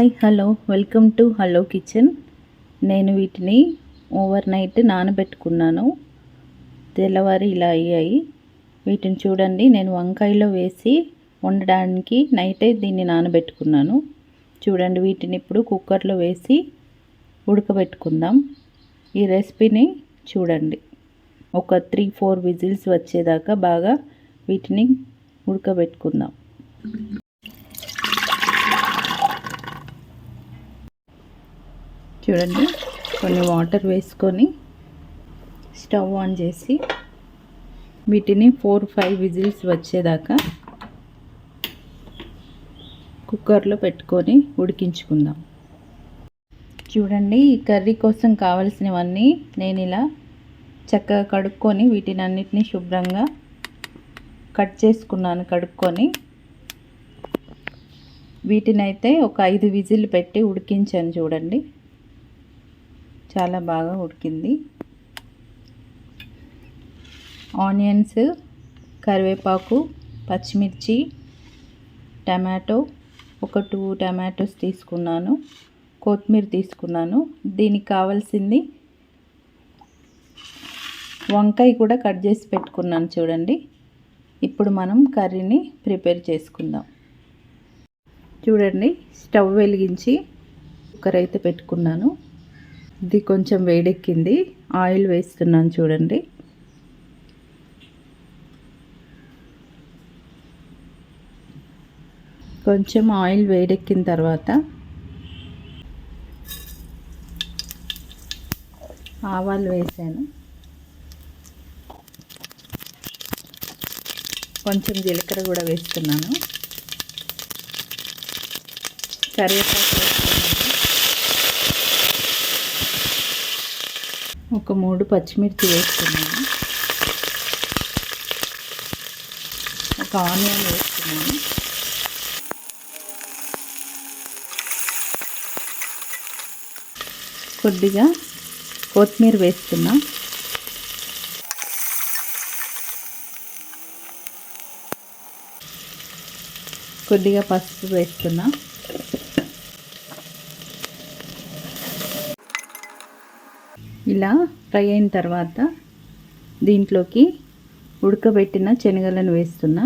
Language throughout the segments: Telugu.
Hi hello welcome to hello kitchen. నేను వీటిని ఓవర్ నైట్ నానబెట్టుకున్నాను. తెల్లవారి ఇలా అయ్యాయి. వీటిని చూడండి, నేను వంకాయలో వేసి వండడానికి నైటే దీన్ని నానబెట్టుకున్నాను. చూడండి, వీటిని ఇప్పుడు కుక్కర్లో వేసి ఉడకబెట్టుకుందాం. ఈ రెసిపీని చూడండి, ఒక 3-4 విజిల్స్ వచ్చేదాకా బాగా వీటిని ఉడకబెట్టుకుందాం. చూడండి, కొన్ని వాటర్ వేసుకొని స్టవ్ ఆన్ చేసి వీటిని 4-5 విజిల్స్ వచ్చేదాకా కుక్కర్లో పెట్టుకొని ఉడికించుకుందాం. చూడండి, ఈ కర్రీ కోసం కావలసినవన్నీ నేను ఇలా చక్కగా కడుక్కొని వీటిని అన్నిటినీ శుభ్రంగా కట్ చేసుకున్నాను. కడుక్కొని వీటినైతే ఒక 5 విజిల్ పెట్టి ఉడికించాను. చూడండి, చాలా బాగా ఉడికింది. ఆనియన్స్, కరివేపాకు, పచ్చిమిర్చి, టమాటో, ఒక 2 టమాటోస్ తీసుకున్నాను, కొత్తిమీర తీసుకున్నాను. దీనికి కావాల్సింది వంకాయ కూడా కట్ చేసి పెట్టుకున్నాను. చూడండి, ఇప్పుడు మనం కర్రీని ప్రిపేర్ చేసుకుందాం. చూడండి, స్టవ్ వెలిగించి కుక్కర్ అయితే పెట్టుకున్నాను. ఇది కొంచెం వేడెక్కింది. ఆయిల్ వేస్తున్నాను. చూడండి, కొంచెం ఆయిల్ వేడెక్కిన తర్వాత ఆవాలు వేసాను, కొంచెం జీలకర్ర కూడా వేస్తున్నాను, కరివేపాకు వేస్తున్నాను, ఒక 3 పచ్చిమిర్చి వేస్తున్నాను, ఒక ఆనియన్ వేస్తున్నాను, కొద్దిగా కొత్తిమీర వేస్తున్నా, కొద్దిగా పసుపు వేస్తున్నా, ఇలా ఫ్రై అయిన తర్వాత దీంట్లోకి ఉడకబెట్టిన శనగలను వేస్తున్నా.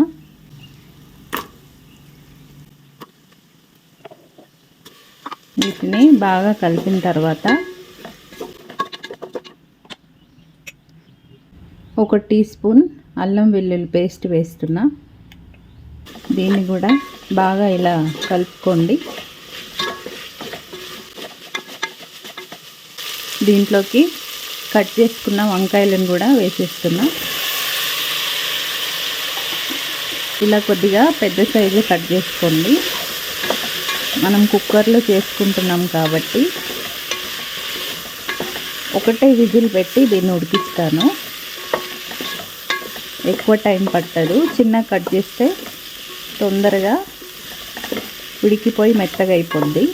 వీటిని బాగా కలిపిన తర్వాత ఒక టీ స్పూన్ అల్లం వెల్లుల్లి పేస్ట్ వేస్తున్నా. దీన్ని కూడా బాగా ఇలా కలుపుకోండి. దీంట్లోకి కట్ చేసుకున్న వంకాయలను కూడా వేసేస్తున్నా. ఇలా కొద్దిగా పెద్ద సైజు కట్ చేసుకోండి. మనం కుక్కర్లో చేసుకుంటున్నాం కాబట్టి ఒకటే విజిల్ పెట్టి దీన్ని ఉడికిస్తాను. ఎక్కువ టైం పట్టదు. చిన్న కట్ చేస్తే తొందరగా ఉడికిపోయి మెత్తగా అయిపోద్ది.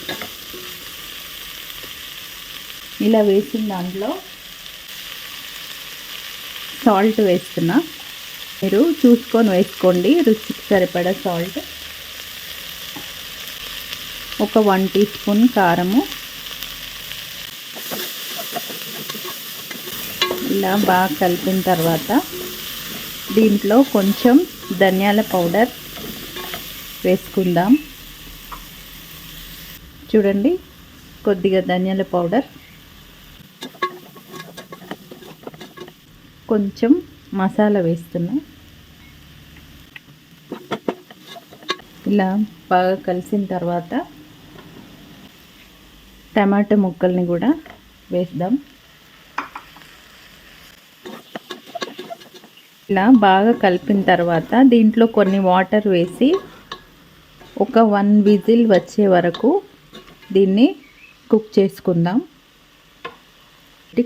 ఇలా వేసిన దాంట్లో సాల్ట్ వేస్తున్నా. మీరు చూసుకొని వేసుకోండి, రుచికి సరిపడా సాల్ట్. ఒక 1 టీ స్పూన్ కారము. ఇలా బాగా కలిపిన తర్వాత దీంట్లో కొంచెం ధనియాల పౌడర్ వేసుకుందాం. చూడండి, కొద్దిగా ధనియాల పౌడర్, కొంచెం మసాలా వేస్తున్నా. ఇలా బాగా కలిసిన తర్వాత టమాటో ముక్కల్ని కూడా వేద్దాం. ఇలా బాగా కలిపిన తర్వాత దీంట్లో కొన్ని వాటర్ వేసి ఒక 1 విజిల్ వచ్చే వరకు దీన్ని కుక్ చేసుకుందాం.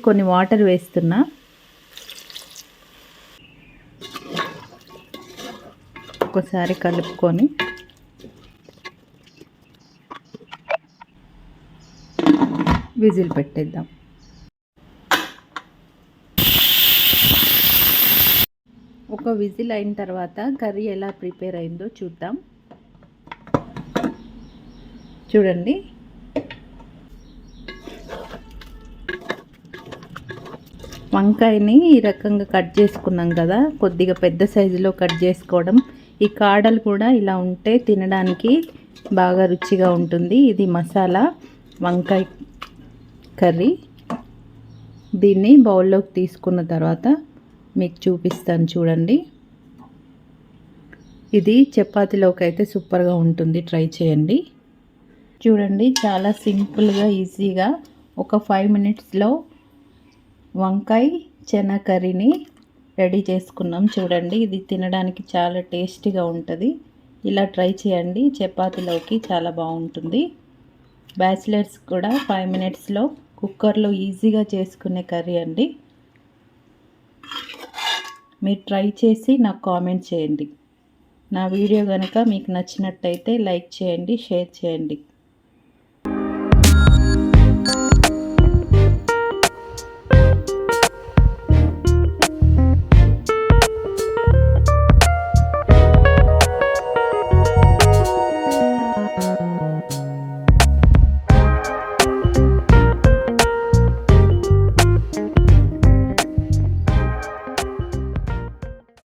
కొన్ని వాటర్ వేస్తున్నా. ఒకసారి కలుపుకొని విజిల్ పెట్టేద్దాం. ఒక విజిల్ అయిన తర్వాత కర్రీ ఎలా ప్రిపేర్ అయిందో చూద్దాం. చూడండి, వంకాయని ఈ రకంగా కట్ చేసుకున్నాం కదా, కొద్దిగా పెద్ద సైజులో కట్ చేసుకోవడం. ఈ కాడలు కూడా ఇలా ఉంటే తినడానికి బాగా రుచిగా ఉంటుంది. ఇది మసాలా వంకాయ కర్రీ. దీన్ని బౌల్లోకి తీసుకున్న తర్వాత మీకు చూపిస్తాను చూడండి. ఇది చపాతీలోకి అయితే సూపర్గా ఉంటుంది, ట్రై చేయండి. చూడండి, చాలా సింపుల్గా ఈజీగా ఒక 5 మినిట్స్లో వంకాయ చెనా కర్రీని రెడీ చేసుకున్నాం. చూడండి, ఇది తినడానికి చాలా టేస్టీగా ఉంటుంది. ఇలా ట్రై చేయండి, చపాతీలోకి చాలా బాగుంటుంది. బ్యాచిలర్స్ కూడా 5 మినిట్స్లో కుక్కర్లో ఈజీగా చేసుకునే కర్రీ అండి. మీరు ట్రై చేసి నాకు కామెంట్ చేయండి. నా వీడియో కనుక మీకు నచ్చినట్టయితే లైక్ చేయండి, షేర్ చేయండి.